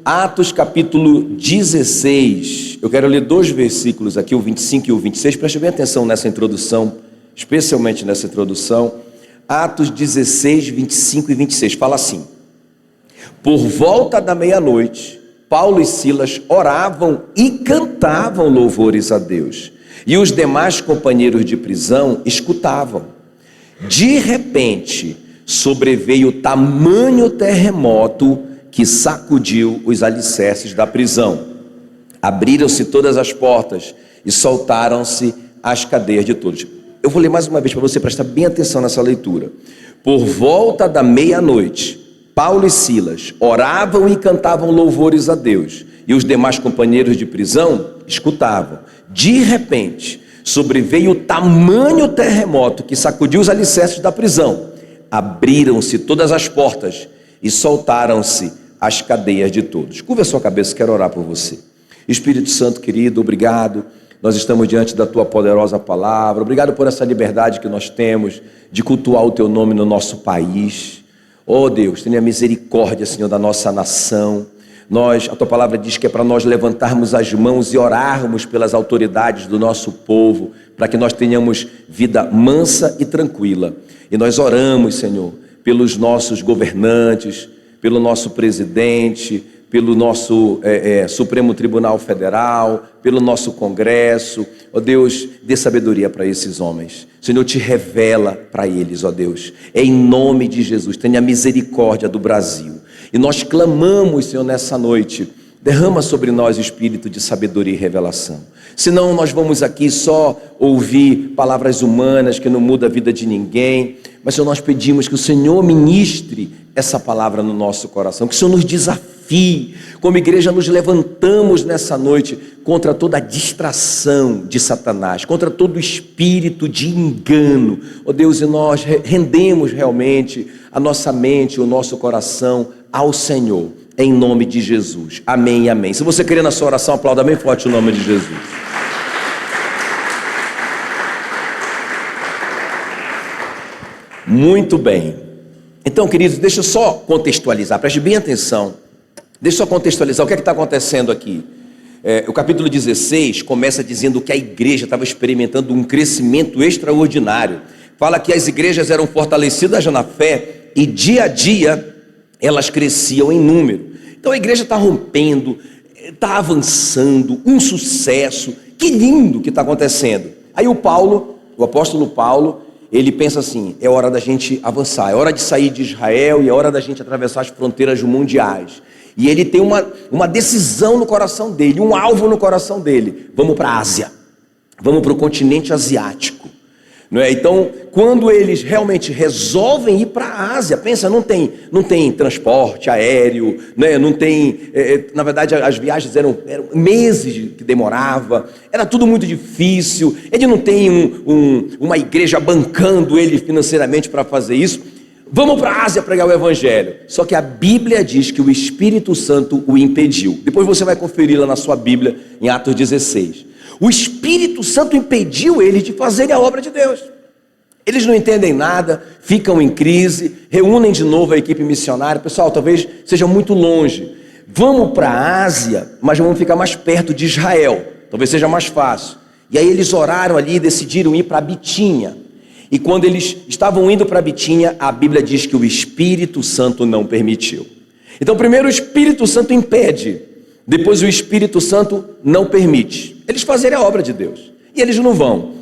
Atos capítulo 16, eu quero ler dois versículos aqui, o 25 e o 26, preste bem atenção nessa introdução, especialmente nessa introdução. Atos 16, 25 e 26, fala assim: por volta da meia-noite, Paulo e Silas oravam e cantavam louvores a Deus, e os demais companheiros de prisão escutavam. De repente, sobreveio tamanho terremoto que sacudiu os alicerces da prisão. Abriram-se todas as portas e soltaram-se as cadeias de todos. Eu vou ler mais uma vez para você prestar bem atenção nessa leitura. Por volta da meia-noite, Paulo e Silas oravam e cantavam louvores a Deus, e os demais companheiros de prisão escutavam. De repente, sobreveio tamanho terremoto que sacudiu os alicerces da prisão. Abriram-se todas as portas e soltaram-se as cadeias de todos. Curva a sua cabeça, quero orar por você. Espírito Santo querido, obrigado. Nós estamos diante da tua poderosa palavra. Obrigado por essa liberdade que nós temos de cultuar o teu nome no nosso país. Oh Deus, tenha misericórdia, Senhor, da nossa nação. A tua palavra diz que é para nós levantarmos as mãos e orarmos pelas autoridades do nosso povo, para que nós tenhamos vida mansa e tranquila. E nós oramos, Senhor, pelos nossos governantes, pelo nosso presidente, pelo nosso Supremo Tribunal Federal, pelo nosso Congresso. Ó Deus, dê sabedoria para esses homens. Senhor, te revela para eles, ó Deus. Em nome de Jesus, tenha misericórdia do Brasil. E nós clamamos, Senhor, nessa noite, derrama sobre nós o espírito de sabedoria e revelação. Senão nós vamos aqui só ouvir palavras humanas que não mudam a vida de ninguém. Mas, Senhor, nós pedimos que o Senhor ministre essa palavra no nosso coração, que o Senhor nos desafie. Como igreja nos levantamos nessa noite contra toda a distração de Satanás, contra todo o espírito de engano. Ó Deus, e nós rendemos realmente a nossa mente, o nosso coração ao Senhor, em nome de Jesus. Amém e amém. Se você querer na sua oração, aplauda bem forte o nome de Jesus. Muito bem. Então, queridos, deixa eu só contextualizar, preste bem atenção. Deixa eu só contextualizar o que é que está acontecendo aqui. O capítulo 16 começa dizendo que a igreja estava experimentando um crescimento extraordinário. Fala que as igrejas eram fortalecidas na fé e dia a dia elas cresciam em número. Então a igreja está rompendo, está avançando, um sucesso. Que lindo que está acontecendo. Aí o apóstolo Paulo, ele pensa assim: é hora da gente avançar, é hora de sair de Israel e é hora da gente atravessar as fronteiras mundiais. E ele tem uma decisão no coração dele, um alvo no coração dele: vamos para a Ásia, vamos para o continente asiático. Não é? Então, quando eles realmente resolvem ir para a Ásia, pensa, não tem transporte aéreo, né? Não tem, na verdade as viagens eram meses que demorava, era tudo muito difícil, ele não tem uma igreja bancando ele financeiramente para fazer isso. Vamos para a Ásia pregar o evangelho. Só que a Bíblia diz que o Espírito Santo o impediu. Depois você vai conferir lá na sua Bíblia, em Atos 16. O Espírito Santo impediu eles de fazerem a obra de Deus. Eles não entendem nada, ficam em crise, reúnem de novo a equipe missionária. Pessoal, talvez seja muito longe. Vamos para a Ásia, mas vamos ficar mais perto de Israel. Talvez seja mais fácil. E aí eles oraram ali e decidiram ir para Bitínia. E quando eles estavam indo para Bitínia, a Bíblia diz que o Espírito Santo não permitiu. Então primeiro o Espírito Santo impede, depois o Espírito Santo não permite eles fazerem a obra de Deus, e eles não vão.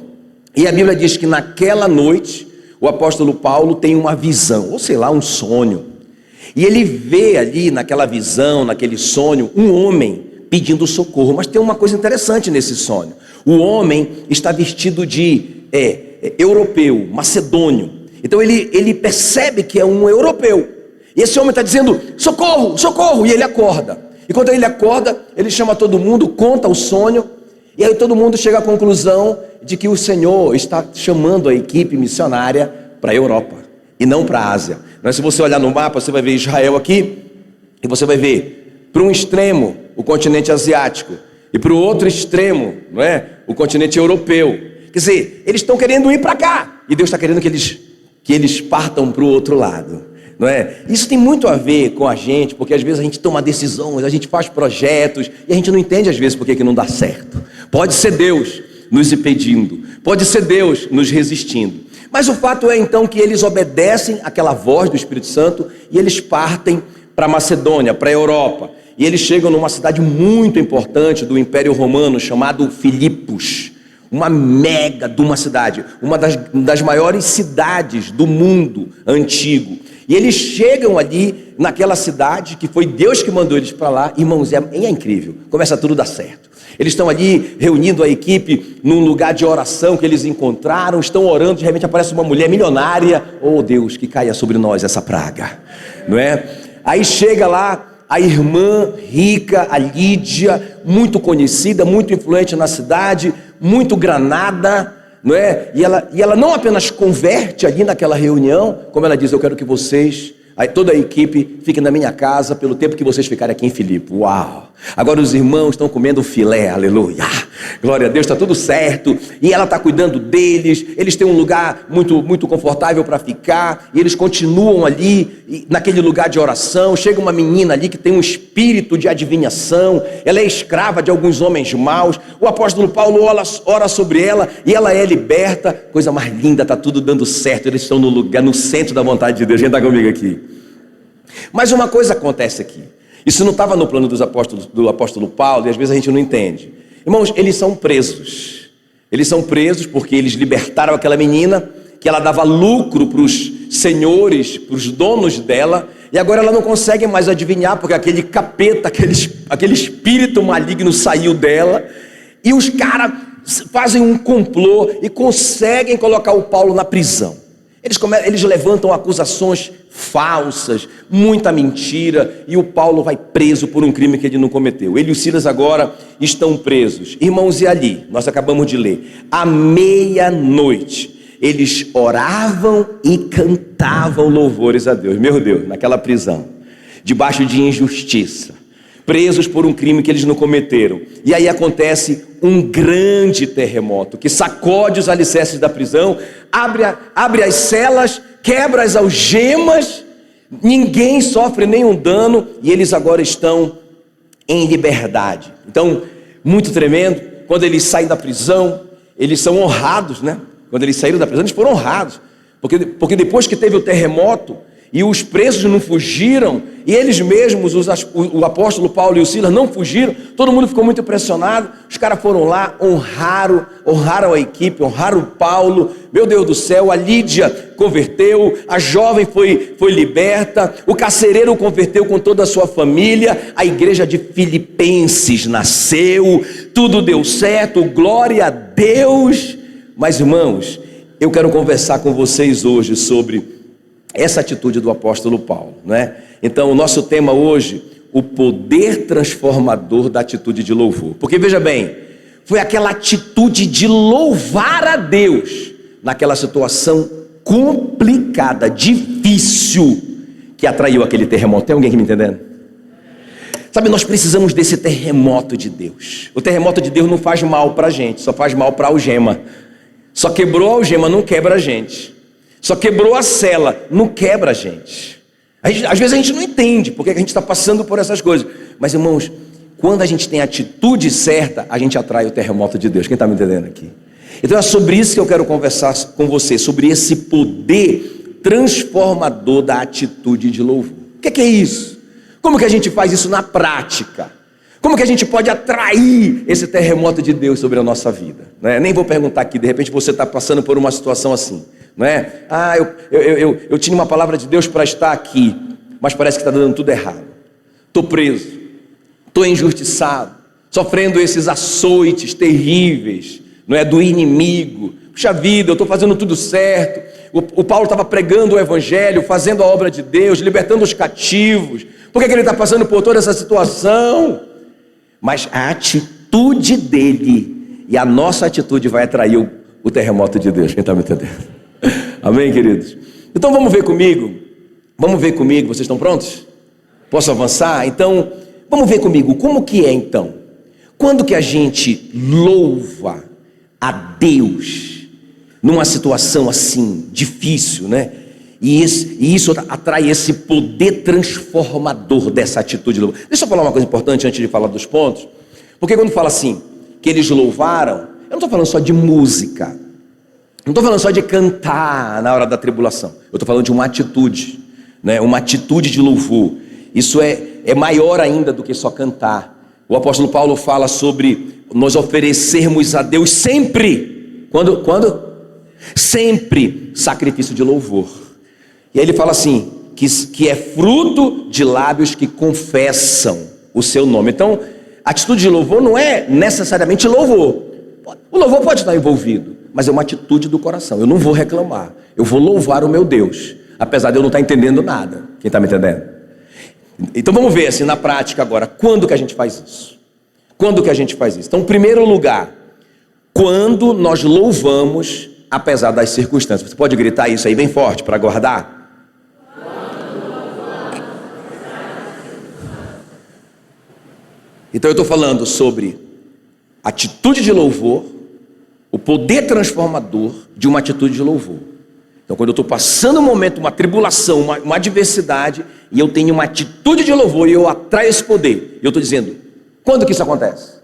E a Bíblia diz que naquela noite o apóstolo Paulo tem uma visão, ou sei lá, um sonho, e ele vê ali naquela visão, naquele sonho, um homem pedindo socorro. Mas tem uma coisa interessante nesse sonho: o homem está vestido de europeu, macedônio. Então ele percebe que é um europeu, e esse homem está dizendo: socorro, socorro, e ele acorda. E quando ele acorda, ele chama todo mundo, conta o sonho, e aí todo mundo chega à conclusão de que o Senhor está chamando a equipe missionária para a Europa e não para a Ásia. Mas se você olhar no mapa, você vai ver Israel aqui, e você vai ver para um extremo o continente asiático e para o outro extremo, não é, o continente europeu. Quer dizer, eles estão querendo ir para cá, e Deus está querendo que eles partam para o outro lado. não é? Isso tem muito a ver com a gente, porque às vezes a gente toma decisões, a gente faz projetos e a gente não entende às vezes por que não dá certo. Pode ser Deus nos impedindo, pode ser Deus nos resistindo. Mas o fato é então que eles obedecem àquela voz do Espírito Santo e eles partem para Macedônia, para a Europa. E eles chegam numa cidade muito importante do Império Romano, chamado Filipos. Uma mega de uma cidade, uma das maiores cidades do mundo antigo. E eles chegam ali naquela cidade, que foi Deus que mandou eles para lá. Irmãos, é incrível, começa tudo a dar certo. Eles estão ali reunindo a equipe num lugar de oração que eles encontraram, estão orando, de repente aparece uma mulher milionária. Oh Deus, que caia sobre nós essa praga, não é? Aí chega lá a irmã rica, a Lídia, muito conhecida, muito influente na cidade, muito granada, não é? E ela não apenas converte ali naquela reunião, como ela diz, eu quero que vocês, toda a equipe, fiquem na minha casa pelo tempo que vocês ficarem aqui em Filipe. Uau! Agora os irmãos estão comendo filé, aleluia! Glória a Deus, está tudo certo. E ela está cuidando deles, eles têm um lugar muito, muito confortável para ficar, e eles continuam ali, naquele lugar de oração. Chega uma menina ali que tem um espírito de adivinhação, ela é escrava de alguns homens maus. O apóstolo Paulo ora sobre ela, e ela é liberta. Coisa mais linda, está tudo dando certo, eles estão no lugar, no centro da vontade de Deus. Quem está comigo aqui? Mas uma coisa acontece aqui, isso não estava no plano do apóstolo Paulo, e às vezes a gente não entende. Irmãos, eles são presos porque eles libertaram aquela menina, que ela dava lucro para os senhores, para os donos dela, e agora ela não consegue mais adivinhar, porque aquele capeta, aquele espírito maligno saiu dela, e os caras fazem um complô e conseguem colocar o Paulo na prisão. Eles levantam acusações falsas, muita mentira, e o Paulo vai preso por um crime que ele não cometeu. Ele e o Silas agora estão presos. Irmãos, e ali, nós acabamos de ler, à meia-noite, eles oravam e cantavam louvores a Deus. Meu Deus, naquela prisão, debaixo de injustiça, presos por um crime que eles não cometeram. E aí acontece um grande terremoto que sacode os alicerces da prisão, abre as celas, quebra as algemas, ninguém sofre nenhum dano, e eles agora estão em liberdade. Então, muito tremendo. Quando eles saem da prisão, eles são honrados, né? Quando eles saíram da prisão, eles foram honrados, porque depois que teve o terremoto e os presos não fugiram, e eles mesmos, o apóstolo Paulo e o Silas não fugiram, todo mundo ficou muito impressionado. Os caras foram lá, honraram a equipe, honraram o Paulo. Meu Deus do céu, a Lídia converteu, a jovem foi liberta, o carcereiro converteu com toda a sua família, a igreja de Filipenses nasceu, tudo deu certo, glória a Deus. Mas irmãos, eu quero conversar com vocês hoje sobre essa atitude do apóstolo Paulo, não é? Então o nosso tema hoje, o poder transformador da atitude de louvor. Porque veja bem, foi aquela atitude de louvar a Deus naquela situação complicada, difícil, que atraiu aquele terremoto. Tem alguém aqui me entendendo? Sabe, nós precisamos desse terremoto de Deus. O terremoto de Deus não faz mal para a gente, só faz mal para a algema. Só quebrou a algema, não quebra a gente. Só quebrou a cela, não quebra a gente. Às vezes a gente não entende porque a gente está passando por essas coisas. Mas irmãos, quando a gente tem a atitude certa, a gente atrai o terremoto de Deus. Quem está me entendendo aqui? Então é sobre isso que eu quero conversar com você, sobre esse poder transformador da atitude de louvor. O que é isso? Como que a gente faz isso na prática? Como que a gente pode atrair esse terremoto de Deus sobre a nossa vida? Nem vou perguntar aqui, de repente você está passando por uma situação assim. Não é? Eu tinha uma palavra de Deus para estar aqui, mas parece que está dando tudo errado. Estou preso, estou injustiçado, sofrendo esses açoites terríveis, não é, do inimigo. Puxa vida, eu estou fazendo tudo certo. O Paulo estava pregando o evangelho, fazendo a obra de Deus, libertando os cativos. Por que ele está passando por toda essa situação? Mas a atitude dele e a nossa atitude vai atrair o terremoto de Deus. Quem está me entendendo? Amém, queridos? Então vamos ver comigo, vocês estão prontos? Posso avançar? Então, vamos ver comigo, como que é então? Quando que a gente louva a Deus numa situação assim, difícil, né? E isso atrai esse poder transformador dessa atitude de louvor. Deixa eu falar uma coisa importante antes de falar dos pontos. Porque quando fala assim, que eles louvaram, eu não estou falando só de música. Não estou falando só de cantar na hora da tribulação. Eu estou falando de uma atitude, né? Uma atitude de louvor. Isso é maior ainda do que só cantar. O apóstolo Paulo fala sobre nós oferecermos a Deus sempre. Quando? Sempre sacrifício de louvor. E aí ele fala assim, que é fruto de lábios que confessam o seu nome. Então, atitude de louvor não é necessariamente louvor. O louvor pode estar envolvido, mas é uma atitude do coração. Eu não vou reclamar, eu vou louvar o meu Deus, apesar de eu não estar entendendo nada. Quem está me entendendo? Então vamos ver assim na prática agora, quando que a gente faz isso? Quando que a gente faz isso? Então, em primeiro lugar, quando nós louvamos apesar das circunstâncias. Você pode gritar isso aí bem forte para guardar? Então eu estou falando sobre atitude de louvor, o poder transformador de uma atitude de louvor. Então quando eu estou passando um momento, uma tribulação, uma adversidade, e eu tenho uma atitude de louvor e eu atraio esse poder, eu estou dizendo, quando que isso acontece?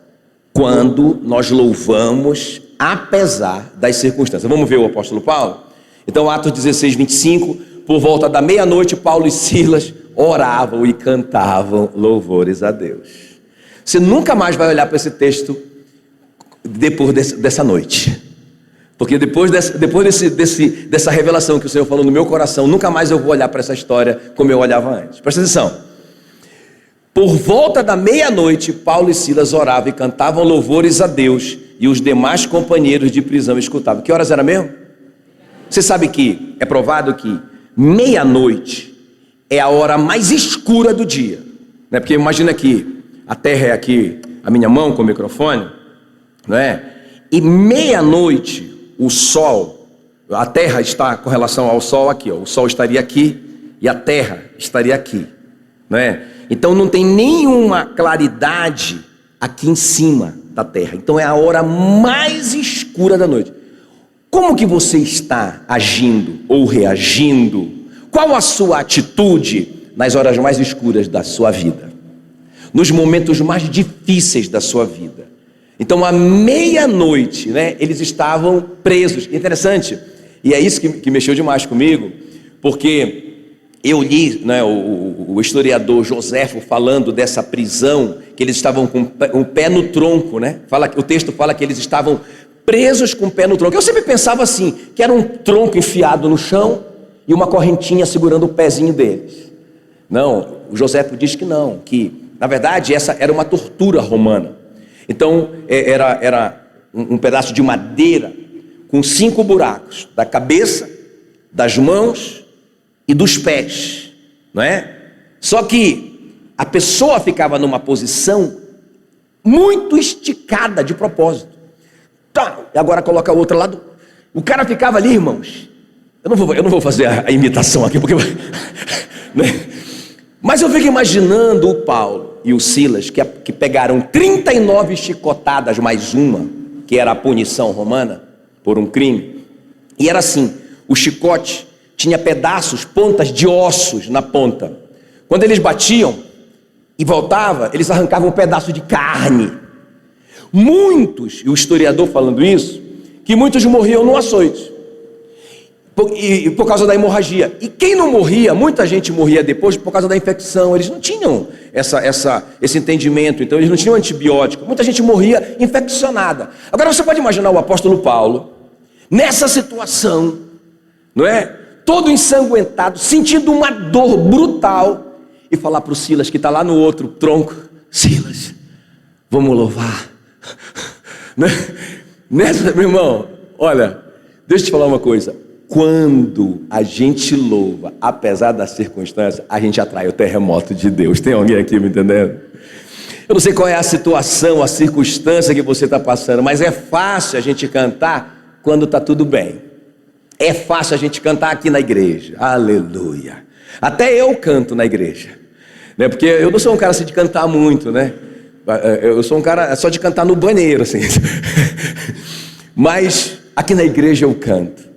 Quando nós louvamos apesar das circunstâncias. Vamos ver o apóstolo Paulo? Então Atos 16, 25, por volta da meia-noite, Paulo e Silas oravam e cantavam louvores a Deus. Você nunca mais vai olhar para esse texto depois dessa noite. Porque depois dessa revelação que o Senhor falou no meu coração, nunca mais eu vou olhar para essa história como eu olhava antes. Presta atenção. Por volta da meia-noite, Paulo e Silas oravam e cantavam louvores a Deus, e os demais companheiros de prisão escutavam. Que horas era mesmo? Você sabe que é provado que meia-noite é a hora mais escura do dia, né? Porque imagina que a terra é aqui, a minha mão com o microfone, não é? E meia-noite, o sol, a terra está com relação ao sol aqui, ó, o sol estaria aqui e a terra estaria aqui, não é? Então não tem nenhuma claridade aqui em cima da terra. Então é a hora mais escura da noite. Como que você está agindo ou reagindo? Qual a sua atitude nas horas mais escuras da sua vida? Nos momentos mais difíceis da sua vida. Então à meia-noite, né, eles estavam presos. Interessante, e é isso que mexeu demais comigo, porque eu li, né, o historiador Joséfo falando dessa prisão, que eles estavam com o pé no tronco, né? O texto fala que eles estavam presos com o pé no tronco. Eu sempre pensava assim, que era um tronco enfiado no chão e uma correntinha segurando o pezinho deles. Não, o Joséfo diz que não, que na verdade essa era uma tortura romana. Então era um pedaço de madeira com 5 buracos, da cabeça, das mãos e dos pés, não é? Só que a pessoa ficava numa posição muito esticada de propósito. Tá, agora coloca a outra lado. O cara ficava ali, irmãos. Eu não vou fazer a imitação aqui, porque né? Mas eu fico imaginando o Paulo e o Silas, que pegaram 39 chicotadas mais uma, que era a punição romana por um crime. E era assim, o chicote tinha pedaços, pontas de ossos na ponta. Quando eles batiam e voltava, eles arrancavam um pedaço de carne. Muitos, e o historiador falando isso, que muitos morriam no açoite, por causa da hemorragia. E quem não morria, muita gente morria depois por causa da infecção. Eles não tinham esse entendimento, então eles não tinham antibiótico. Muita gente morria infeccionada. Agora você pode imaginar o apóstolo Paulo nessa situação, não é? Todo ensanguentado, sentindo uma dor brutal, e falar para o Silas, que está lá no outro tronco: Silas, vamos louvar. Nessa, meu irmão, olha, deixa eu te falar uma coisa. Quando a gente louva, apesar das circunstâncias, a gente atrai o terremoto de Deus. Tem alguém aqui me entendendo? Eu não sei qual é a situação, a circunstância que você está passando, mas é fácil a gente cantar quando está tudo bem. É fácil a gente cantar aqui na igreja. Aleluia. Até eu canto na igreja, né? Porque eu não sou um cara assim de cantar muito, né? Eu sou um cara só de cantar no banheiro, assim. Mas aqui na igreja eu canto.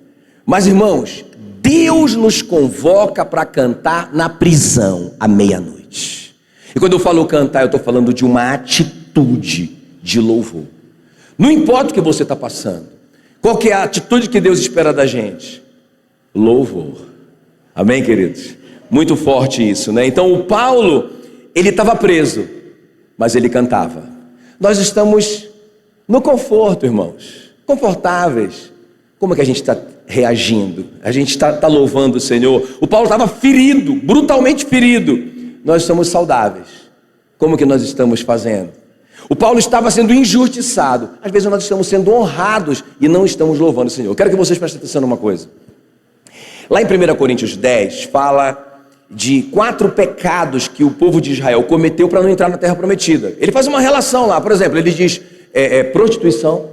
Mas irmãos, Deus nos convoca para cantar na prisão à meia-noite. E quando eu falo cantar, eu estou falando de uma atitude de louvor. Não importa o que você está passando, qual que é a atitude que Deus espera da gente? Louvor. Amém, queridos? Muito forte isso, né? Então o Paulo, ele estava preso, mas ele cantava. Nós estamos no conforto, irmãos, confortáveis. Como é que a gente está reagindo? A gente está louvando o Senhor. O Paulo estava ferido, brutalmente ferido. Nós estamos saudáveis. Como que nós estamos fazendo? O Paulo estava sendo injustiçado. Às vezes nós estamos sendo honrados e não estamos louvando o Senhor. Eu quero que vocês prestem atenção numa coisa. Lá em 1 Coríntios 10, fala de 4 pecados que o povo de Israel cometeu para não entrar na terra prometida. Ele faz uma relação lá. Por exemplo, ele diz prostituição.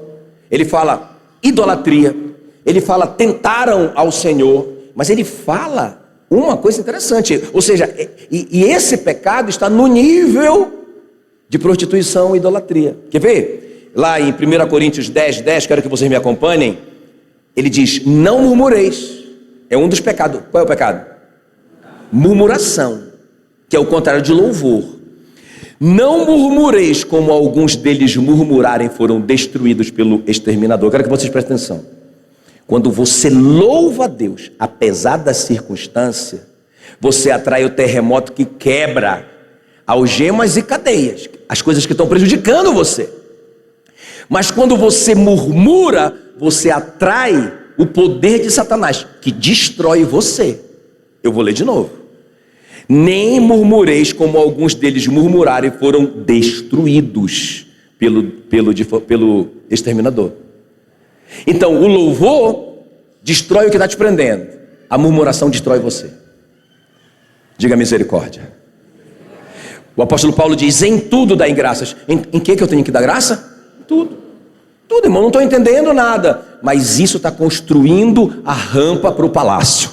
Ele fala idolatria. Ele fala tentaram ao Senhor. Mas ele fala uma coisa interessante. Ou seja, e esse pecado está no nível de prostituição e idolatria. Quer ver? Lá em 1 Coríntios 10, 10, quero que vocês me acompanhem. Ele diz, não murmureis. É um dos pecados. Qual é o pecado? Murmuração, que é o contrário de louvor. Não murmureis como alguns deles murmurarem, foram destruídos pelo exterminador. Quero que vocês prestem atenção. Quando você louva a Deus, apesar da circunstância, você atrai o terremoto que quebra algemas e cadeias, as coisas que estão prejudicando você. Mas quando você murmura, você atrai o poder de Satanás, que destrói você. Eu vou ler de novo. Nem murmureis como alguns deles murmuraram e foram destruídos pelo exterminador. Então, o louvor destrói o que está te prendendo. A murmuração destrói você. Diga misericórdia. O apóstolo Paulo diz, em tudo dai graças. Em que eu tenho que dar graça? Tudo. Tudo, irmão, não estou entendendo nada. Mas isso está construindo a rampa para o palácio.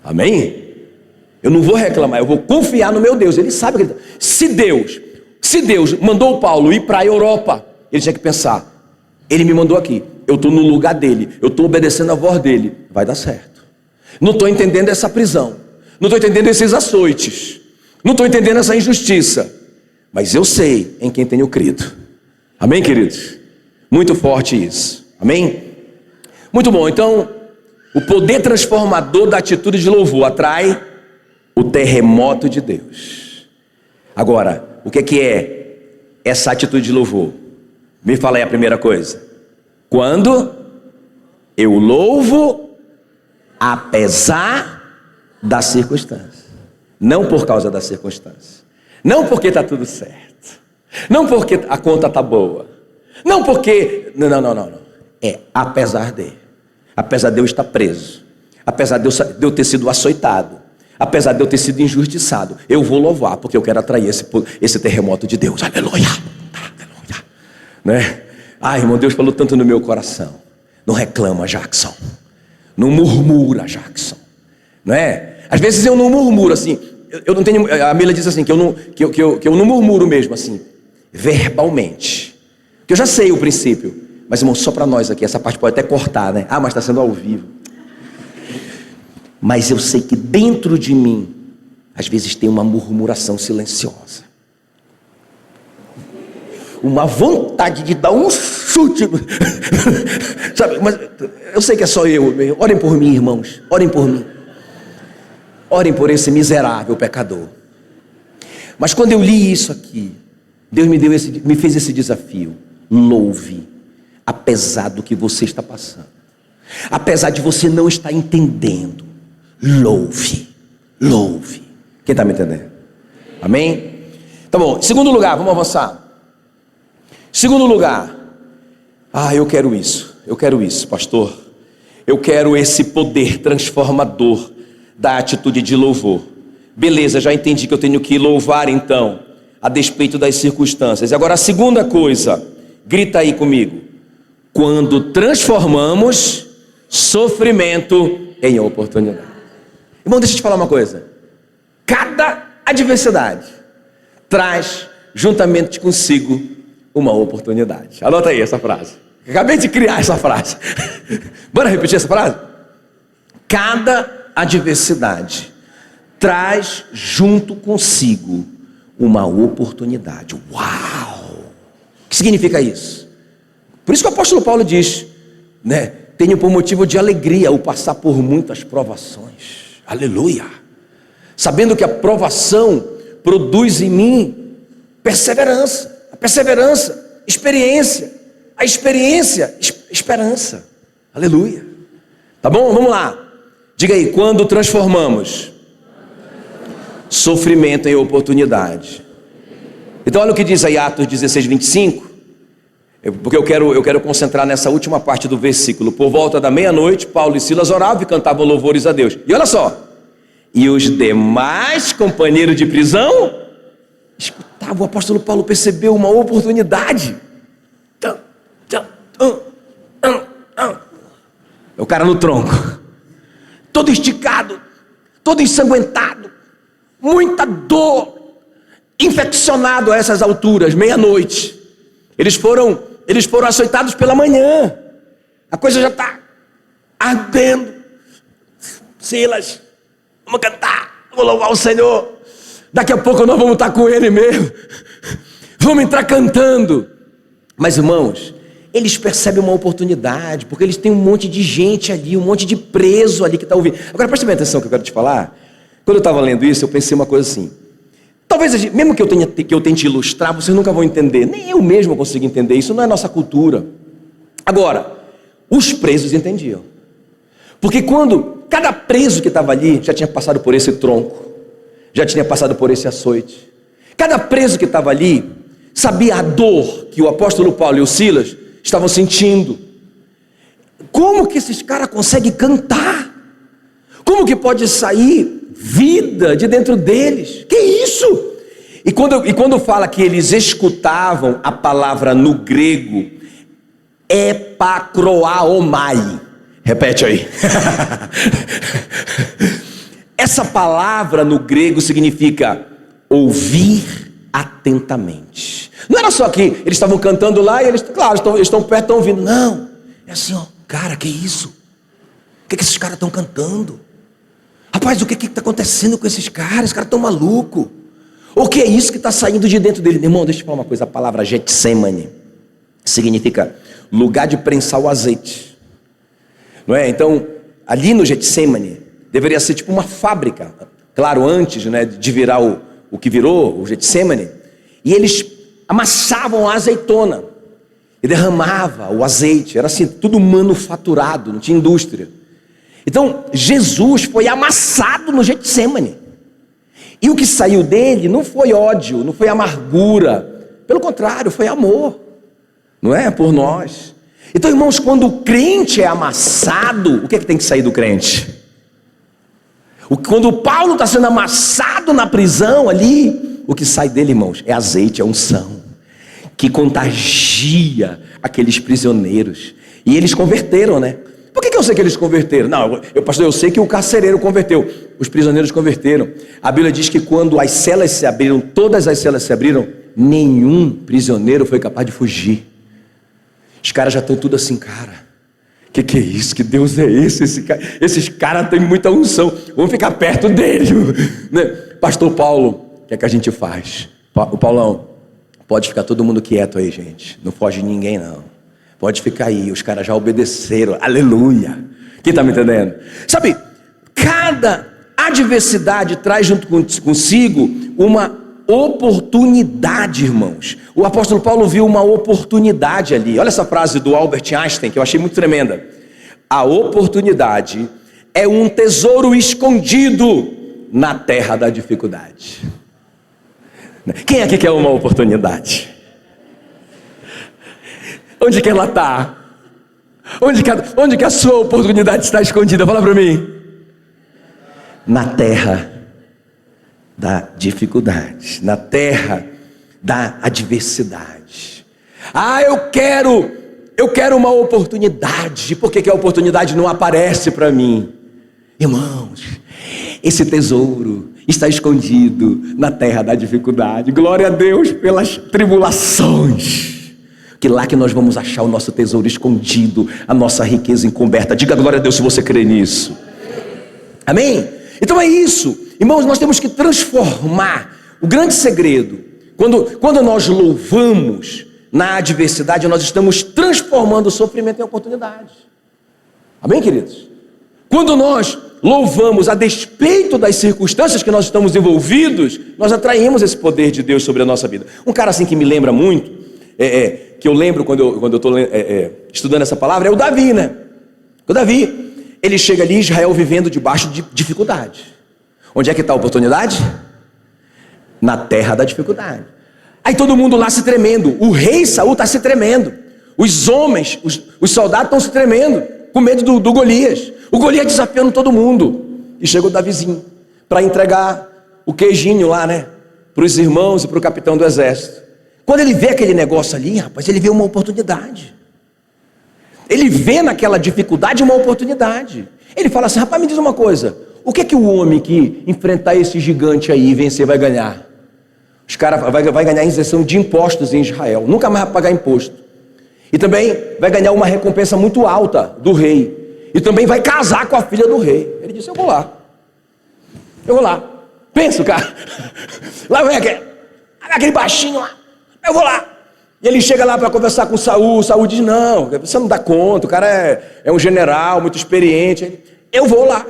Amém? Eu não vou reclamar, eu vou confiar no meu Deus. Ele sabe que se Deus mandou o Paulo ir para a Europa, ele tinha que pensar, ele me mandou aqui, eu estou no lugar dele, eu estou obedecendo a voz dele, vai dar certo. Não estou entendendo essa prisão, não estou entendendo esses açoites, não estou entendendo essa injustiça, mas eu sei em quem tenho crido. Amém, queridos? Muito forte isso. Amém? Muito bom. Então, o poder transformador da atitude de louvor atrai o terremoto de Deus. Agora, o que é essa atitude de louvor? Me fala aí a primeira coisa. Quando eu louvo apesar da circunstância, não por causa da circunstância, não porque está tudo certo, não porque a conta está boa, não porque, não, é apesar de eu estar preso, apesar de eu ter sido açoitado, apesar de eu ter sido injustiçado, eu vou louvar, porque eu quero atrair esse terremoto de Deus. Aleluia, aleluia, né? Ai, irmão, Deus falou tanto no meu coração. Não reclama, Jackson, não murmura, Jackson, não é? Às vezes eu não murmuro assim, eu não tenho, a Mila diz assim, que eu não murmuro mesmo assim, verbalmente, que eu já sei o princípio, mas irmão, só para nós aqui, essa parte pode até cortar, né? Ah, mas está sendo ao vivo. Mas eu sei que dentro de mim, às vezes tem uma murmuração silenciosa, uma vontade de dar um chute, sabe? Mas eu sei que é só eu. Orem por mim, irmãos, orem por mim, orem por esse miserável pecador. Mas quando eu li isso aqui, Deus me fez esse desafio: louve, apesar do que você está passando, apesar de você não estar entendendo, louve. Quem está me entendendo? Amém? Tá bom, segundo lugar, vamos avançar. Segundo lugar, eu quero isso, pastor. Eu quero esse poder transformador da atitude de louvor. Beleza, já entendi que eu tenho que louvar então, a despeito das circunstâncias. Agora a segunda coisa, grita aí comigo: quando transformamos sofrimento em oportunidade. Irmão, deixa eu te falar uma coisa. Cada adversidade traz juntamente consigo uma oportunidade. Anota aí essa frase. Acabei de criar essa frase. Bora repetir essa frase? Cada adversidade traz junto consigo uma oportunidade. Uau! O que significa isso? Por isso que o apóstolo Paulo diz, né? Tenho por motivo de alegria o passar por muitas provações. Aleluia! Sabendo que a provação produz em mim perseverança. A perseverança, experiência. A experiência, esperança. Aleluia! Tá bom? Vamos lá. Diga aí, quando transformamos sofrimento em oportunidade. Então olha o que diz aí Atos 16, 25. Porque eu quero concentrar nessa última parte do versículo. Por volta da meia-noite, Paulo e Silas oravam e cantavam louvores a Deus. E olha só. E os demais companheiros de prisão escutavam. O apóstolo Paulo percebeu uma oportunidade. O cara no tronco, todo esticado, todo ensanguentado, muita dor, infeccionado a essas alturas, meia-noite. Eles foram açoitados pela manhã. A coisa já está ardendo. Silas, vamos cantar, vamos louvar o Senhor. Daqui a pouco nós vamos estar com Ele mesmo. Vamos entrar cantando. Mas irmãos, eles percebem uma oportunidade, porque eles têm um monte de gente ali, um monte de preso ali que está ouvindo. Agora preste bem atenção que eu quero te falar. Quando eu estava lendo isso, eu pensei uma coisa assim. Talvez, mesmo que eu tente ilustrar, vocês nunca vão entender. Nem eu mesmo consigo entender. Isso não é nossa cultura. Agora, os presos entendiam. Porque quando cada preso que estava ali já tinha passado por esse tronco, já tinha passado por esse açoite. Cada preso que estava ali sabia a dor que o apóstolo Paulo e o Silas estavam sentindo. Como que esses caras conseguem cantar? Como que pode sair vida de dentro deles? Que isso? E quando fala que eles escutavam, a palavra no grego epakroaomai. Repete aí. Essa palavra no grego significa ouvir atentamente. Não era só que eles estavam cantando lá e eles, claro, estão perto, estão ouvindo. Não, é assim, ó, cara, que isso? O que esses caras estão cantando? Rapaz, o que está acontecendo com esses caras? Os caras estão malucos. O que é isso que está saindo de dentro dele? Irmão, deixa eu falar uma coisa. A palavra Getsemane significa lugar de prensar o azeite. Não é? Então, ali no Getsemane, deveria ser tipo uma fábrica. Claro, antes, né, de virar o que virou, o Getsemane. E eles amassavam a azeitona e derramava o azeite. Era assim, tudo manufaturado, não tinha indústria. Então, Jesus foi amassado no Getsemane. E o que saiu dele não foi ódio, não foi amargura. Pelo contrário, foi amor. Não é? Por nós. Então, irmãos, quando o crente é amassado, o que é que tem que sair do crente? Quando o Paulo está sendo amassado na prisão ali, o que sai dele, irmãos, é azeite, é unção, que contagia aqueles prisioneiros. E eles converteram, né? Por que eu sei que eles converteram? Não, pastor, eu sei que o carcereiro converteu. Os prisioneiros converteram. A Bíblia diz que quando as celas se abriram, todas as celas se abriram, nenhum prisioneiro foi capaz de fugir. Os caras já estão tudo assim, cara, que é isso? Que Deus é esse? Esses caras têm muita unção. Vamos ficar perto dele, né? Pastor Paulo, o que é que a gente faz? O Paulão, pode ficar todo mundo quieto aí, gente. Não foge ninguém, não. Pode ficar aí, os caras já obedeceram, aleluia. Quem está me entendendo? Sabe, cada adversidade traz junto consigo uma oportunidade, irmãos. O apóstolo Paulo viu uma oportunidade ali. Olha essa frase do Albert Einstein, que eu achei muito tremenda. A oportunidade é um tesouro escondido na terra da dificuldade. Quem aqui quer uma oportunidade? Onde que ela está? Onde que a sua oportunidade está escondida? Fala para mim. Na terra da dificuldade, na terra da adversidade. Eu quero uma oportunidade. Por que a oportunidade não aparece para mim? Irmãos, esse tesouro está escondido na terra da dificuldade. Glória a Deus pelas tribulações. Que lá que nós vamos achar o nosso tesouro escondido, a nossa riqueza encoberta. Diga glória a Deus se você crê nisso. Amém? Então é isso. Irmãos, nós temos que transformar. O grande segredo, quando nós louvamos na adversidade, nós estamos transformando o sofrimento em oportunidade. Amém, queridos? Quando nós louvamos a despeito das circunstâncias que nós estamos envolvidos, nós atraímos esse poder de Deus sobre a nossa vida. Um cara assim que me lembra muito, que eu lembro quando eu estou estudando essa palavra, é o Davi, né? O Davi, ele chega ali em Israel vivendo debaixo de dificuldade. Onde é que está a oportunidade? Na terra da dificuldade. Aí todo mundo lá se tremendo. O rei Saul está se tremendo. Os homens, os soldados estão se tremendo, com medo do Golias. O Golias desafiando todo mundo. E chegou o Davizinho para entregar o queijinho lá, né? Para os irmãos e para o capitão do exército. Quando ele vê aquele negócio ali, rapaz, ele vê uma oportunidade. Ele vê naquela dificuldade uma oportunidade. Ele fala assim: rapaz, me diz uma coisa. O que o homem que enfrentar esse gigante aí e vencer vai ganhar? Os caras vai ganhar isenção de impostos em Israel. Nunca mais vai pagar imposto. E também vai ganhar uma recompensa muito alta do rei. E também vai casar com a filha do rei. Ele disse: eu vou lá. Eu vou lá. Pensa, cara. Lá vem aquele baixinho lá. Eu vou lá. E ele chega lá para conversar com Saul. Saul diz: não, você não dá conta. O cara é um general muito experiente. Eu vou lá.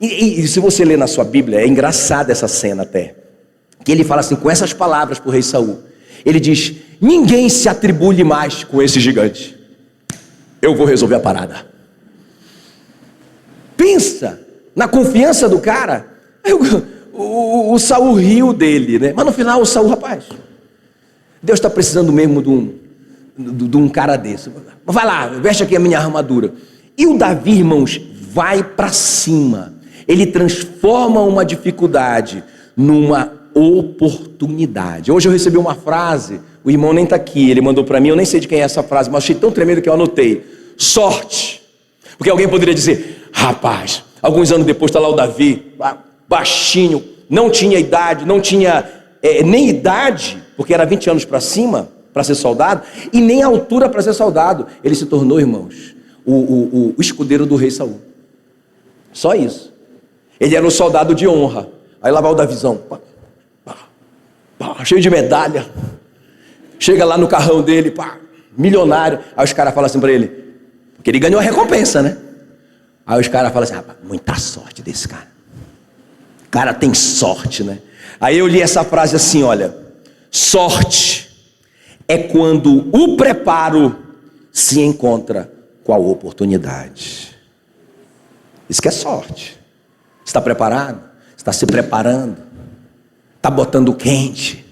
E se você ler na sua Bíblia, é engraçada essa cena até. Que ele fala assim, com essas palavras para o rei Saul. Ele diz: ninguém se atribule mais com esse gigante. Eu vou resolver a parada. Pensa na confiança do cara. O Saul riu dele, né? Mas no final o Saul, rapaz, Deus está precisando mesmo de um cara desse. Vai lá, veste aqui a minha armadura. E o Davi, irmãos, vai para cima. Ele transforma uma dificuldade numa oportunidade. Hoje eu recebi uma frase, o irmão nem está aqui, ele mandou para mim, eu nem sei de quem é essa frase, mas achei tão tremendo que eu anotei: sorte. Porque alguém poderia dizer: rapaz, alguns anos depois está lá o Davi, baixinho, não tinha idade, não tinha nem idade, porque era 20 anos para cima, para ser soldado, e nem altura para ser soldado. Ele se tornou, irmãos, o escudeiro do rei Saul. Só isso. Ele era um soldado de honra. Aí lá vai o Davizão, cheio de medalha. Chega lá no carrão dele, milionário. Aí os caras falam assim para ele, porque ele ganhou a recompensa, né? Aí os caras falam assim: rapaz, muita sorte desse cara. O cara tem sorte, né? Aí eu li essa frase assim, olha: sorte é quando o preparo se encontra com a oportunidade. Isso que é sorte. Está preparado? Está se preparando? Está botando quente?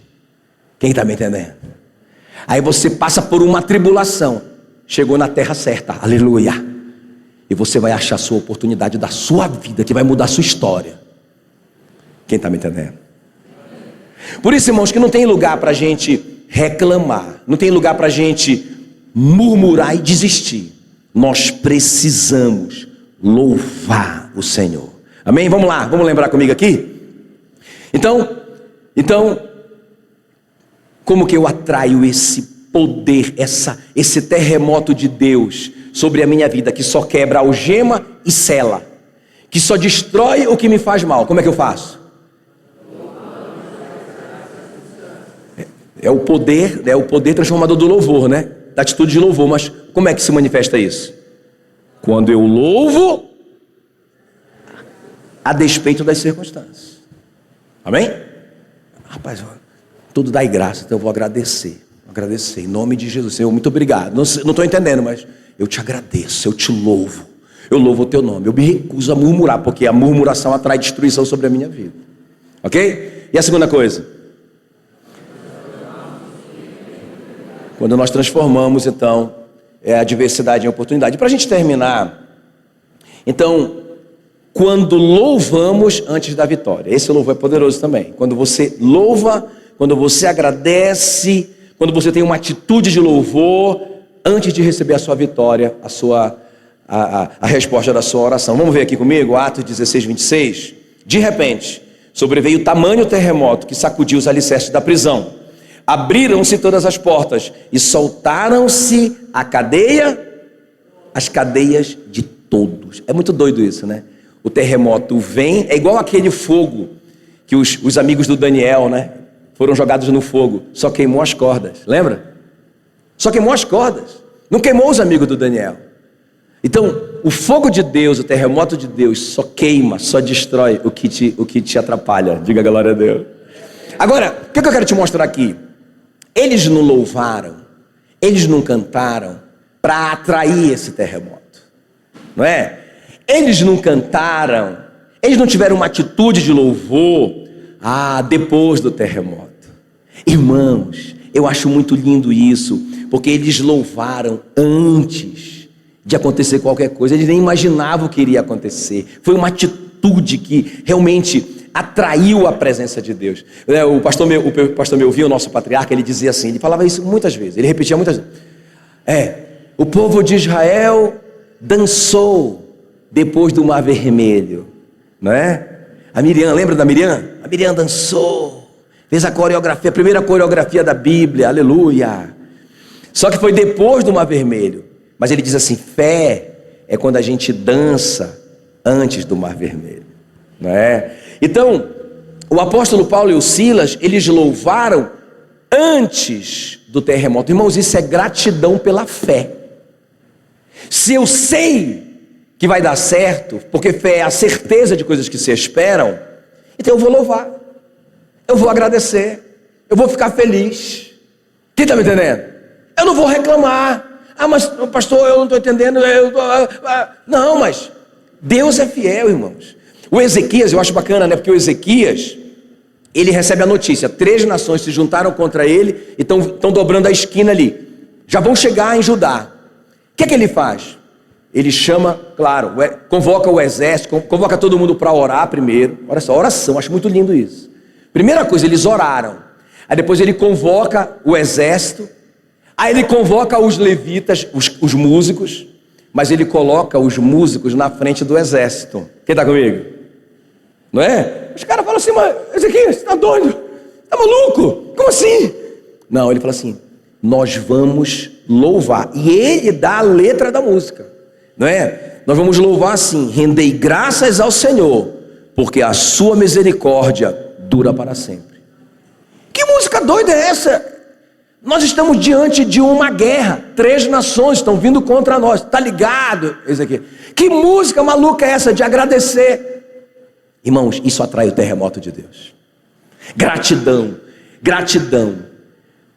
Quem está me entendendo? Aí você passa por uma tribulação, chegou na terra certa, aleluia. E você vai achar a sua oportunidade da sua vida, que vai mudar a sua história. Quem está me entendendo? Por isso, irmãos, que não tem lugar para a gente reclamar, não tem lugar para a gente murmurar e desistir. Nós precisamos louvar o Senhor. Amém? Vamos lá, vamos lembrar comigo aqui? Então, como que eu atraio esse poder, esse terremoto de Deus sobre a minha vida, que só quebra algema e sela, que só destrói o que me faz mal? Como é que eu faço? É o poder transformador do louvor, né? Da atitude de louvor. Mas como é que se manifesta isso? Quando eu louvo a despeito das circunstâncias. Amém? Rapaz, tudo dai graça, então eu vou agradecer. Agradecer em nome de Jesus. Senhor, muito obrigado. Não estou entendendo, mas eu te agradeço, eu te louvo. Eu louvo o teu nome. Eu me recuso a murmurar, porque a murmuração atrai destruição sobre a minha vida. Ok? E a segunda coisa? Quando nós transformamos, então, a adversidade em oportunidade. Para a gente terminar, então, quando louvamos antes da vitória. Esse louvor é poderoso também. Quando você louva, quando você agradece, quando você tem uma atitude de louvor antes de receber a sua vitória, a resposta da sua oração. Vamos ver aqui comigo, Atos 16, 26. De repente, sobreveio tamanho terremoto que sacudiu os alicerces da prisão. Abriram-se todas as portas e soltaram-se as cadeias de todos. É muito doido isso, né? o terremoto vem, é igual aquele fogo que os amigos do Daniel, né, foram jogados no fogo, só queimou as cordas, lembra? Só queimou as cordas, não queimou os amigos do Daniel. Então, o fogo de Deus, o terremoto de Deus, só queima, só destrói o que te atrapalha. Diga glória a Deus. Agora, o que eu quero te mostrar aqui? Eles não louvaram, eles não cantaram para atrair esse terremoto, não é? Eles não cantaram, eles não tiveram uma atitude de louvor, depois do terremoto. Irmãos, eu acho muito lindo isso, porque eles louvaram antes de acontecer qualquer coisa, eles nem imaginavam o que iria acontecer. Foi uma atitude que realmente atraiu a presença de Deus. O pastor Melvin, o nosso patriarca, ele dizia assim, ele falava isso muitas vezes, ele repetia muitas vezes. O povo de Israel dançou depois do Mar Vermelho, não é? A Miriam, lembra da Miriam? A Miriam dançou, fez a coreografia, a primeira coreografia da Bíblia, aleluia. Só que foi depois do Mar Vermelho. Mas ele diz assim, fé é quando a gente dança antes do Mar Vermelho, não é? Então, o apóstolo Paulo e o Silas, eles louvaram antes do terremoto. Irmãos, isso é gratidão pela fé. Se eu sei que vai dar certo, porque fé é a certeza de coisas que se esperam, então eu vou louvar, eu vou agradecer, eu vou ficar feliz. Quem está me entendendo? Eu não vou reclamar. Mas pastor, eu não estou entendendo. Não, mas Deus é fiel, irmãos. O Ezequias, eu acho bacana, né? Porque o Ezequias, ele recebe a notícia, 3 nações se juntaram contra ele e estão dobrando a esquina ali, já vão chegar em Judá. O que é que ele faz? Ele chama, claro, convoca o exército, convoca todo mundo para orar primeiro. Olha só, oração, acho muito lindo isso. Primeira coisa, eles oraram. Aí depois ele convoca o exército. Aí ele convoca os levitas, os músicos, mas ele coloca os músicos na frente do exército. Quem está comigo? Não é? Os caras falam assim, mas Ezequias, você está doido? Está maluco? Como assim? Não, ele fala assim, nós vamos louvar. E ele dá a letra da música, não é? Nós vamos louvar assim, rendei graças ao Senhor, porque a sua misericórdia dura para sempre. Que música doida é essa? Nós estamos diante de uma guerra, 3 nações estão vindo contra nós, tá ligado? Ezequiel? Que música maluca é essa de agradecer? Irmãos, isso atrai o terremoto de Deus. Gratidão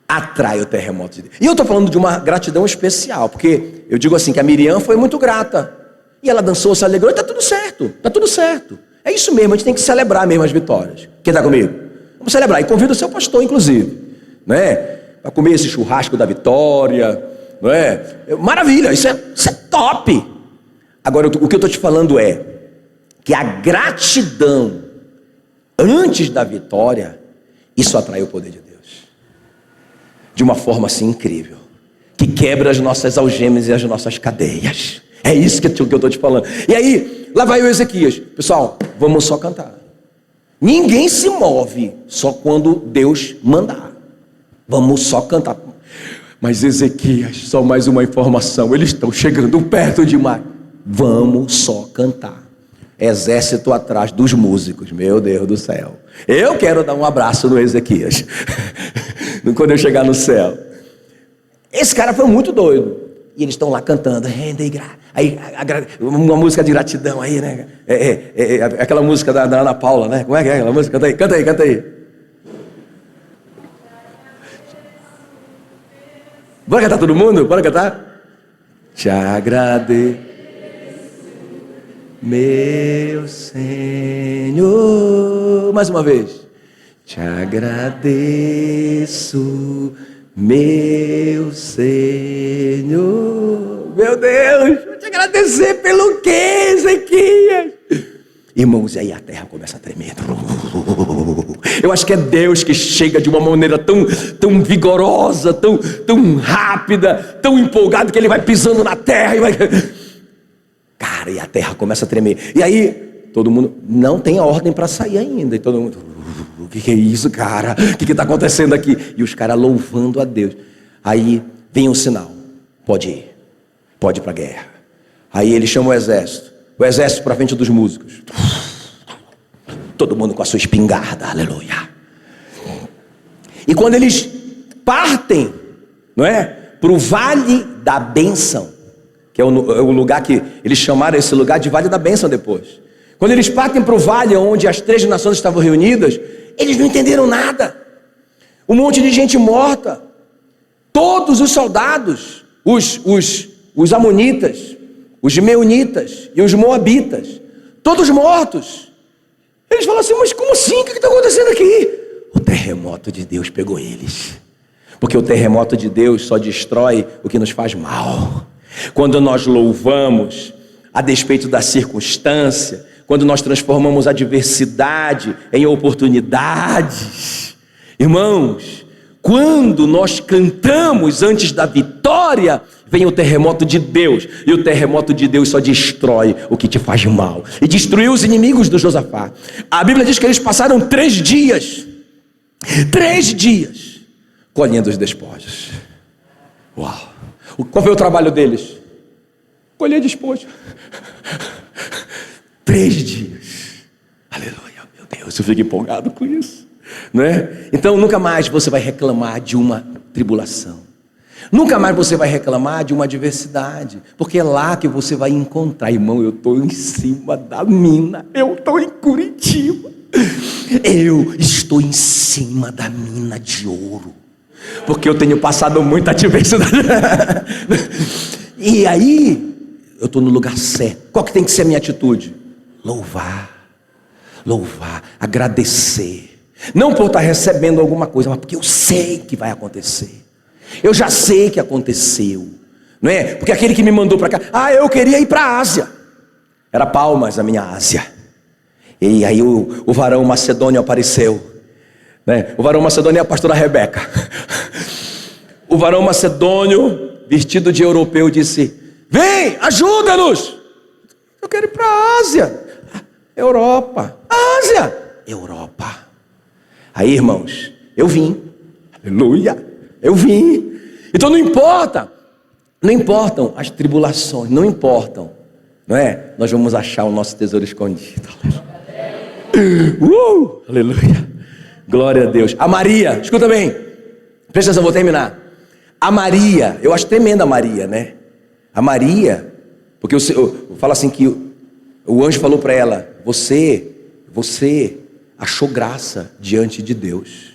atrai o terremoto de Deus. E eu estou falando de uma gratidão especial, porque eu digo assim, que a Miriam foi muito grata, e ela dançou, se alegrou, e está tudo certo, é isso mesmo, a gente tem que celebrar mesmo as vitórias. Quem está comigo? Vamos celebrar, e convido o seu pastor inclusive, não é? Para comer esse churrasco da vitória, não é? Maravilha, isso é top. Agora, o que eu estou te falando é que a gratidão antes da vitória, isso atrai o poder de Deus de uma forma assim incrível, que quebra as nossas algemas e as nossas cadeias. É isso que eu estou te falando. E aí, lá vai o Ezequias. Pessoal, vamos só cantar. Ninguém se move só quando Deus mandar. Vamos só cantar. Mas Ezequias, só mais uma informação, eles estão chegando perto demais. Vamos só cantar. Exército atrás dos músicos, meu Deus do céu. Eu quero dar um abraço no Ezequias quando eu chegar no céu. Esse cara foi muito doido. E eles estão lá cantando, aí uma música de gratidão aí, né? Aquela música da Ana Paula, né? Como é que é aquela música? Canta aí. Bora cantar todo mundo? Bora cantar? Te agradeço, meu Senhor. Mais uma vez. Te agradeço, meu Senhor. Meu Deus, vou te agradecer pelo quê, Ezequias? Irmãos, e aí a terra começa a tremer. Eu acho que é Deus que chega de uma maneira tão vigorosa, tão rápida, tão empolgado, que Ele vai pisando na terra e vai... Cara, e a terra começa a tremer. E aí, todo mundo não tem ordem para sair ainda. E todo mundo, o que é isso, cara? O que está acontecendo aqui? E os caras louvando a Deus. Aí vem um sinal, pode ir para a guerra. Aí ele chama o exército, o exército para frente dos músicos. Todo mundo com a sua espingarda, aleluia. E quando eles partem, não é, para o Vale da Bênção, que é o lugar que eles chamaram esse lugar de Vale da Bênção depois. Quando eles partem para o vale onde as 3 nações estavam reunidas, eles não entenderam nada. Um monte de gente morta. Todos os soldados, os amonitas, os meunitas e os moabitas, todos mortos. Eles falam assim, mas como assim? O que está acontecendo aqui? O terremoto de Deus pegou eles. Porque o terremoto de Deus só destrói o que nos faz mal. Quando nós louvamos a despeito da circunstância, quando nós transformamos a adversidade em oportunidades, irmãos, quando nós cantamos antes da vitória, vem o terremoto de Deus, e o terremoto de Deus só destrói o que te faz mal, e destruiu os inimigos do Josafá. A Bíblia diz que eles passaram 3 dias, colhendo os despojos. Uau! Qual foi o trabalho deles? Colher despojo. 3 dias. Aleluia, meu Deus, eu fico empolgado com isso, não é? Então nunca mais você vai reclamar de uma tribulação. Nunca mais você vai reclamar de uma adversidade, porque é lá que você vai encontrar, irmão, eu estou em cima da mina, eu estou em Curitiba, eu estou em cima da mina de ouro, porque eu tenho passado muita adversidade. E aí, eu estou no lugar certo. Qual que tem que ser a minha atitude? Louvar, agradecer. Não por estar recebendo alguma coisa, mas porque eu sei que vai acontecer. Eu já sei que aconteceu, não é? Porque aquele que me mandou para cá, eu queria ir para a Ásia. Era Palmas a minha Ásia. E aí o varão macedônio apareceu, né? O varão macedônio é a pastora Rebeca. O varão macedônio, vestido de europeu, disse: vem, ajuda-nos. Eu quero ir para a Ásia. Europa. Ásia. Europa. Aí, irmãos, eu vim. Aleluia. Eu vim. Então não importam as tribulações, não importam, não é? Nós vamos achar o nosso tesouro escondido. Aleluia. Glória a Deus. A Maria, escuta bem. Presta atenção, vou terminar. A Maria, eu acho tremenda a Maria, né? A Maria, porque eu falo assim que o anjo falou para ela: você achou graça diante de Deus.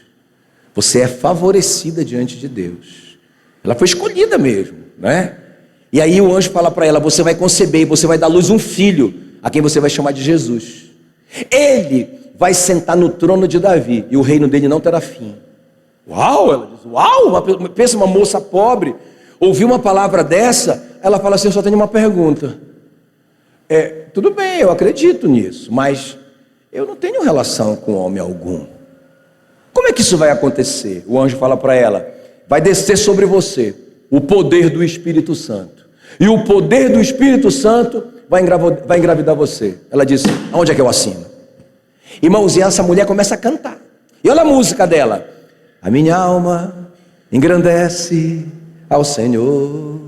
Você é favorecida diante de Deus. Ela foi escolhida mesmo, né? E aí o anjo fala para ela: você vai conceber e você vai dar à luz um filho, a quem você vai chamar de Jesus. Ele vai sentar no trono de Davi e o reino dele não terá fim. Uau, ela diz, uau, pensa uma moça pobre, ouviu uma palavra dessa, ela fala assim: eu só tenho uma pergunta. Tudo bem, eu acredito nisso, mas eu não tenho relação com homem algum. Como é que isso vai acontecer? O anjo fala para ela: vai descer sobre você o poder do Espírito Santo, e o poder do Espírito Santo vai engravidar você. Ela disse: aonde é que eu assino? Irmãos, e essa mulher começa a cantar, e olha a música dela: a minha alma engrandece ao Senhor,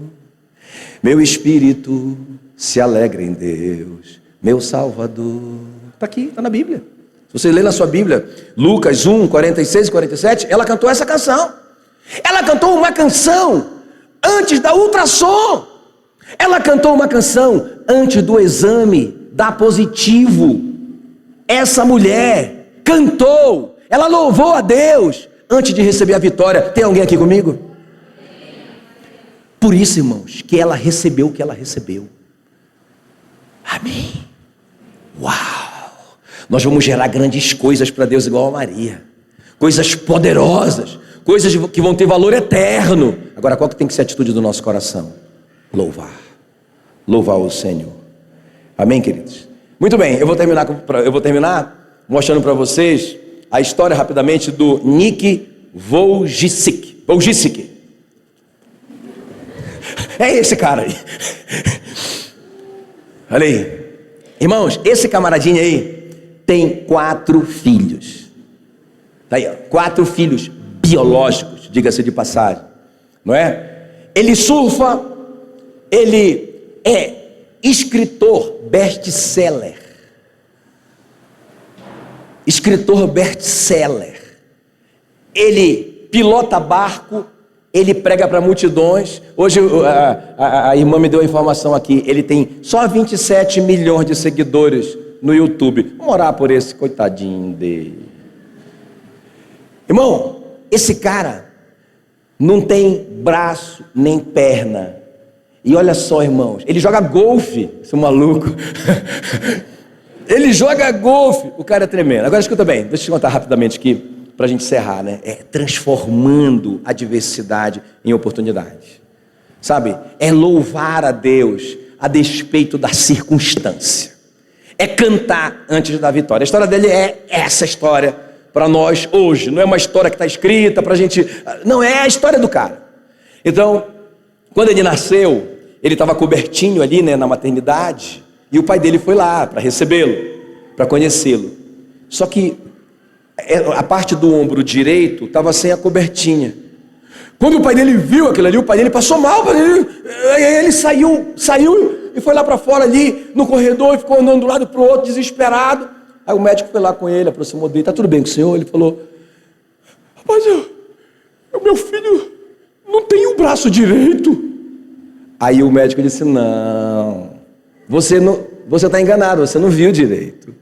meu espírito se alegra em Deus, meu Salvador. Está aqui, está na Bíblia. Se você ler na sua Bíblia, Lucas 1, 46 e 47, ela cantou essa canção. Ela cantou uma canção antes da ultrassom. Ela cantou uma canção antes do exame dar positivo. Essa mulher cantou, ela louvou a Deus antes de receber a vitória. Tem alguém aqui comigo? Por isso, irmãos, que ela recebeu o que ela recebeu. Amém. Uau! Nós vamos gerar grandes coisas para Deus igual a Maria. Coisas poderosas, coisas que vão ter valor eterno. Agora, qual que tem que ser a atitude do nosso coração? Louvar o Senhor. Amém, queridos? Muito bem, eu vou terminar mostrando para vocês a história rapidamente do Nick Vujicic. É esse cara aí. Olha aí. Irmãos, esse camaradinho aí tem 4 filhos. Tá aí, ó, 4 filhos biológicos, diga-se de passagem, não é? Ele surfa, ele é escritor best-seller. Escritor best-seller. Ele pilota barco, ele prega para multidões. Hoje a irmã me deu a informação aqui, ele tem só 27 milhões de seguidores no YouTube. Vamos orar por esse coitadinho dele. Irmão, esse cara não tem braço nem perna. E olha só, irmãos, ele joga golfe, esse maluco. Ele joga golfe, o cara é tremendo. Agora escuta bem, deixa eu te contar rapidamente aqui, para a gente encerrar, né? É transformando a adversidade em oportunidade. Sabe? É louvar a Deus a despeito da circunstância. É cantar antes da vitória. A história dele é essa história para nós hoje. Não é uma história que está escrita para a gente... Não, é a história do cara. Então, quando ele nasceu, ele estava cobertinho ali, né, na maternidade, e o pai dele foi lá para recebê-lo, para conhecê-lo. Só que a parte do ombro direito estava sem a cobertinha. Quando o pai dele viu aquilo ali, o pai dele passou mal, ele saiu e foi lá para fora ali no corredor e ficou andando de um lado para o outro, desesperado. Aí o médico foi lá com ele, aproximou dele: tá tudo bem com o senhor? Ele falou: rapaz, o meu filho não tem o braço direito. Aí o médico disse: não, você está enganado, você não viu direito.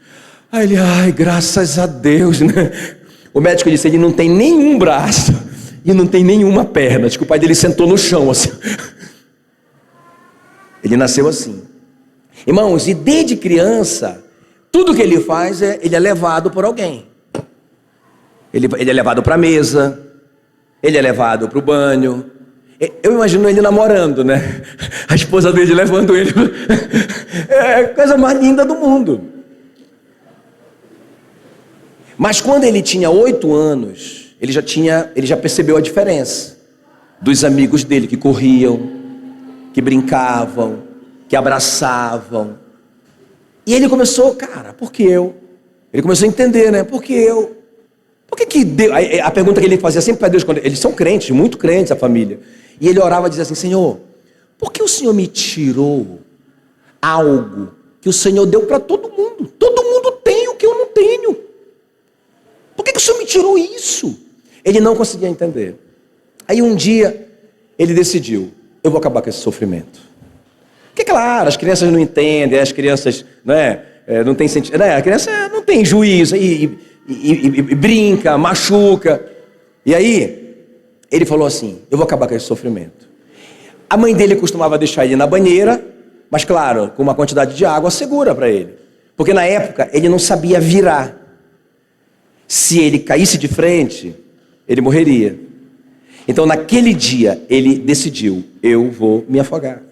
Aí ele: ai, graças a Deus, né? O médico disse: ele não tem nenhum braço e não tem nenhuma perna. Diz que o pai dele sentou no chão assim. Ele nasceu assim. Irmãos, e desde criança, tudo que ele faz, ele é levado por alguém. Ele é levado para a mesa, ele é levado para o banho. Eu imagino ele namorando, né? A esposa dele levando ele. É a coisa mais linda do mundo. Mas quando ele tinha 8 anos, ele já percebeu a diferença dos amigos dele que corriam, que brincavam, que abraçavam. E ele começou, cara, por que eu? Ele começou a entender, né? Por que eu? Por que Deus? A pergunta que ele fazia sempre para Deus, quando eles são crentes, muito crentes, a família. E ele orava e dizia assim: Senhor, por que o Senhor me tirou algo que o Senhor deu para todo mundo? Todo mundo tem o que eu não tenho. Por que o Senhor me tirou isso? Ele não conseguia entender. Aí um dia ele decidiu: eu vou acabar com esse sofrimento. Porque claro, as crianças não entendem, as crianças, né, não tem sentido, né, a criança não tem juízo e brinca, machuca. E aí ele falou assim: eu vou acabar com esse sofrimento. A mãe dele costumava deixar ele na banheira, mas claro, com uma quantidade de água segura para ele, porque na época ele não sabia virar. Se ele caísse de frente, ele morreria. Então naquele dia ele decidiu: eu vou me afogar.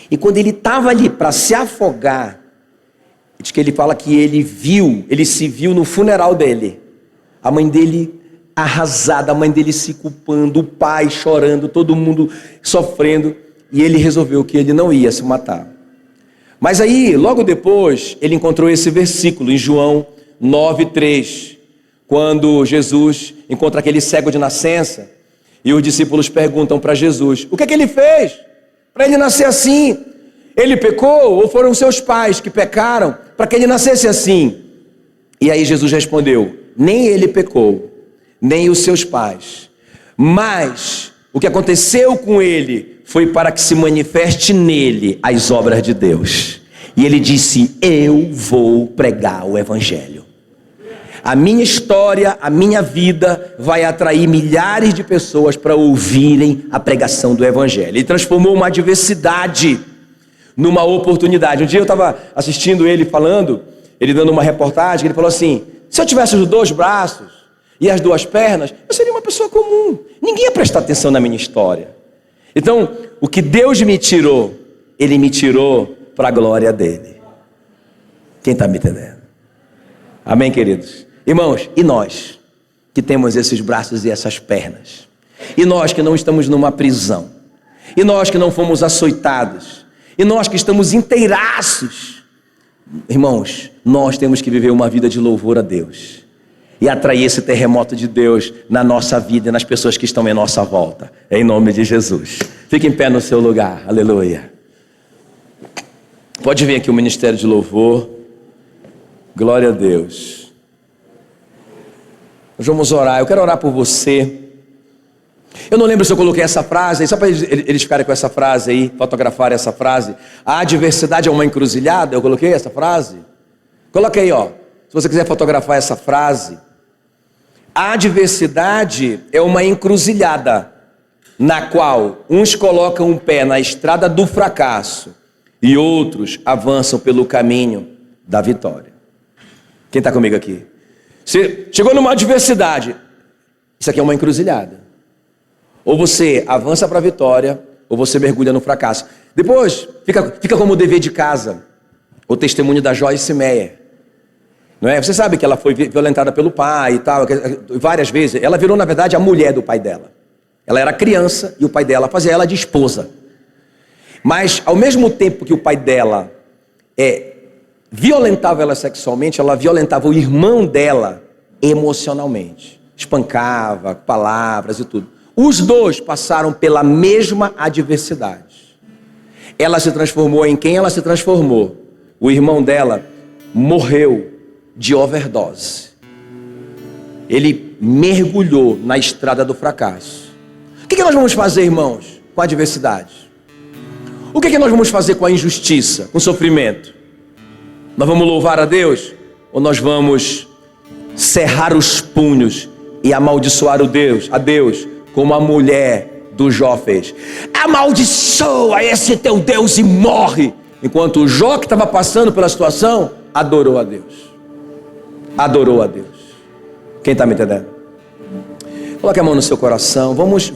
E quando ele estava ali para se afogar, diz que ele fala que ele se viu no funeral dele. A mãe dele arrasada, a mãe dele se culpando, o pai chorando, todo mundo sofrendo. E ele resolveu que ele não ia se matar. Mas aí, logo depois, ele encontrou esse versículo em João 9:3, quando Jesus encontra aquele cego de nascença, e os discípulos perguntam para Jesus: o que é que ele fez para ele nascer assim? Ele pecou ou foram seus pais que pecaram para que ele nascesse assim? E aí Jesus respondeu: nem ele pecou, nem os seus pais, mas o que aconteceu com ele foi para que se manifeste nele as obras de Deus. E ele disse: eu vou pregar o evangelho. A minha história, a minha vida vai atrair milhares de pessoas para ouvirem a pregação do evangelho. Ele transformou uma adversidade numa oportunidade. Um dia eu estava assistindo ele falando, ele dando uma reportagem, ele falou assim: se eu tivesse os 2 braços e as 2 pernas, eu seria uma pessoa comum. Ninguém ia prestar atenção na minha história. Então, o que Deus me tirou, Ele me tirou para a glória dele. Quem está me entendendo? Amém, queridos? Irmãos, e nós que temos esses braços e essas pernas? E nós que não estamos numa prisão? E nós que não fomos açoitados? E nós que estamos inteiraços? Irmãos, nós temos que viver uma vida de louvor a Deus e atrair esse terremoto de Deus na nossa vida e nas pessoas que estão em nossa volta, em nome de Jesus. Fique em pé no seu lugar, aleluia. Pode vir aqui o ministério de louvor. Glória a Deus. Nós vamos orar. Eu quero orar por você. Eu não lembro se eu coloquei essa frase, só para eles ficarem com essa frase aí, fotografarem essa frase. A adversidade é uma encruzilhada. Eu coloquei essa frase. Coloca aí, ó. Se você quiser fotografar essa frase. A adversidade é uma encruzilhada, na qual uns colocam um pé na estrada do fracasso e outros avançam pelo caminho da vitória. Quem está comigo aqui? Você chegou numa adversidade. Isso aqui é uma encruzilhada. Ou você avança para a vitória, ou você mergulha no fracasso. Depois, fica como dever de casa, o testemunho da Joyce Meyer. Não é? Você sabe que ela foi violentada pelo pai e tal, várias vezes. Ela virou, na verdade, a mulher do pai dela. Ela era criança e o pai dela fazia ela de esposa. Mas, ao mesmo tempo que o pai dela violentava ela sexualmente, ela violentava o irmão dela emocionalmente. Espancava, palavras e tudo. Os dois passaram pela mesma adversidade. Ela se transformou em quem ela se transformou. O irmão dela morreu de overdose. Ele mergulhou na estrada do fracasso. O que nós vamos fazer, irmãos, com a adversidade? O que nós vamos fazer com a injustiça, com o sofrimento? Nós vamos louvar a Deus? Ou nós vamos cerrar os punhos e amaldiçoar a Deus, como a mulher do Jó fez? Amaldiçoa esse teu Deus e morre. Enquanto o Jó, que estava passando pela situação, adorou a Deus. Adorou a Deus. Quem está me entendendo? Coloque a mão no seu coração. Vamos